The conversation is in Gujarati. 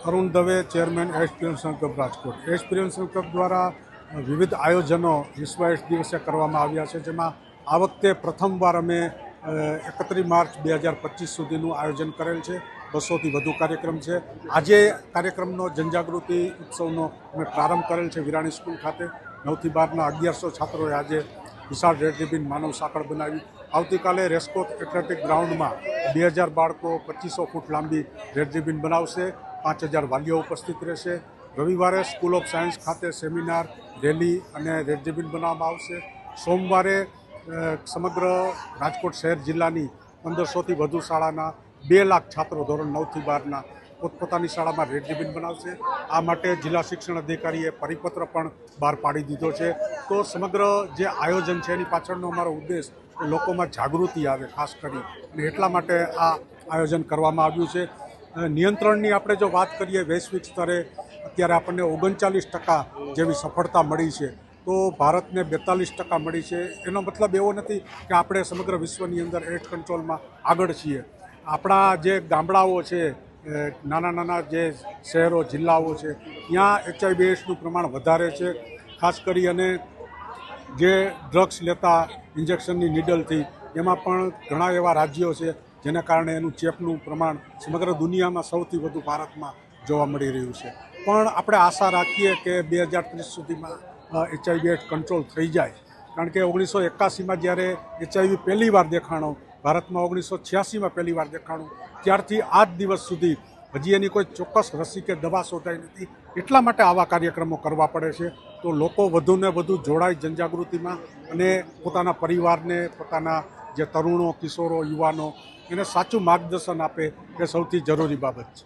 Arun Dave, chairman S prevention club Rajkot. S prevention club દ્વારા વિવિધ આયોજનો વિશ્વ એડ્સ દિવસે કરવામાં આવ્યા છે, જેમાં આ વખતે પ્રથમવાર અમે 31 માર્ચ 2025 સુધીનું આયોજન કરેલ છે. 200થી વધુ કાર્યક્રમ છે. આજે કાર્યક્રમનો જનજાગૃતિ ઉત્સવનો અમે પ્રારંભ કરેલ છે વિરાણી સ્કૂલ ખાતે. 9થી 12ના 1100 છાત્રોએ આજે વિશાળ રેડ રિબિન માનવ સાંકળ બનાવી. આવતીકાલે રેસકોર્સ એથ્લેટિક ગ્રાઉન્ડમાં 2000 બાળકો 2500 ફૂટ લાંબી રેડ રિબિન બનાવશે. 5000 વાલીઓ ઉપસ્થિત રહેશે. રવિવારે સ્કૂલ ઓફ સાયન્સ ખાતે સેમિનાર, રેલી અને રેડ રિબિન બનાવવામાં આવશે. સોમવારે સમગ્ર રાજકોટ શહેર જિલ્લાની 1500થી વધુ શાળાના 2 લાખ છાત્રો ધોરણ 9થી 12ના પોતપોતાની શાળામાં રેડ રિબિન બનાવશે. આ માટે જિલ્લા શિક્ષણ અધિકારીએ પરિપત્ર પણ બહાર પાડી દીધો છે. તો સમગ્ર જે આયોજન છે એની પાછળનો અમારો ઉદ્દેશ લોકોમાં જાગૃતિ આવે ખાસ કરી, અને એટલા માટે આ આયોજન કરવામાં આવ્યું છે. નિયંત્રણની આપણે જો વાત કરીએ, વૈશ્વિક સ્તરે અત્યારે આપણને 39% જેવી સફળતા મળી છે. તો ભારતને 42% મળી છે. એનો મતલબ એવો નથી કે આપણે સમગ્ર વિશ્વની અંદર એડ્સ કંટ્રોલમાં આગળ છીએ. આપણા જે ગામડાઓ છે, નાના નાના જે શહેરો જિલ્લાઓ છે, ત્યાં HIV એડ્સનું પ્રમાણ વધારે છે. ખાસ કરી અને જે ડ્રગ્સ લેતા ઇન્જેક્શનની નીડલથી એમાં પણ ઘણા એવા રાજ્યો છે જેના કારણે એનું ચેપનું પ્રમાણ સમગ્ર દુનિયામાં સૌથી વધુ ભારતમાં જોવા મળી રહ્યું છે. પણ આપણે આશા રાખીએ કે 2030 સુધીમાં HIV એડ્સ કંટ્રોલ થઈ જાય. કારણ કે 1981માં જ્યારે HIV પહેલીવાર દેખાણો, ભારતમાં 1986માં પહેલીવાર દેખાણું, ત્યારથી આજ દિવસ સુધી હજી એની કોઈ ચોક્કસ રસી કે દવા શોધાઈ નથી. એટલા માટે આવા કાર્યક્રમો કરવા પડે છે. તો લોકો વધુને વધુ જોડાય જનજાગૃતિમાં અને પોતાના પરિવારને, પોતાના જે તરુણો, કિશોરો, યુવાનો એને સાચું માર્ગદર્શન આપે એ સૌથી જરૂરી બાબત છે.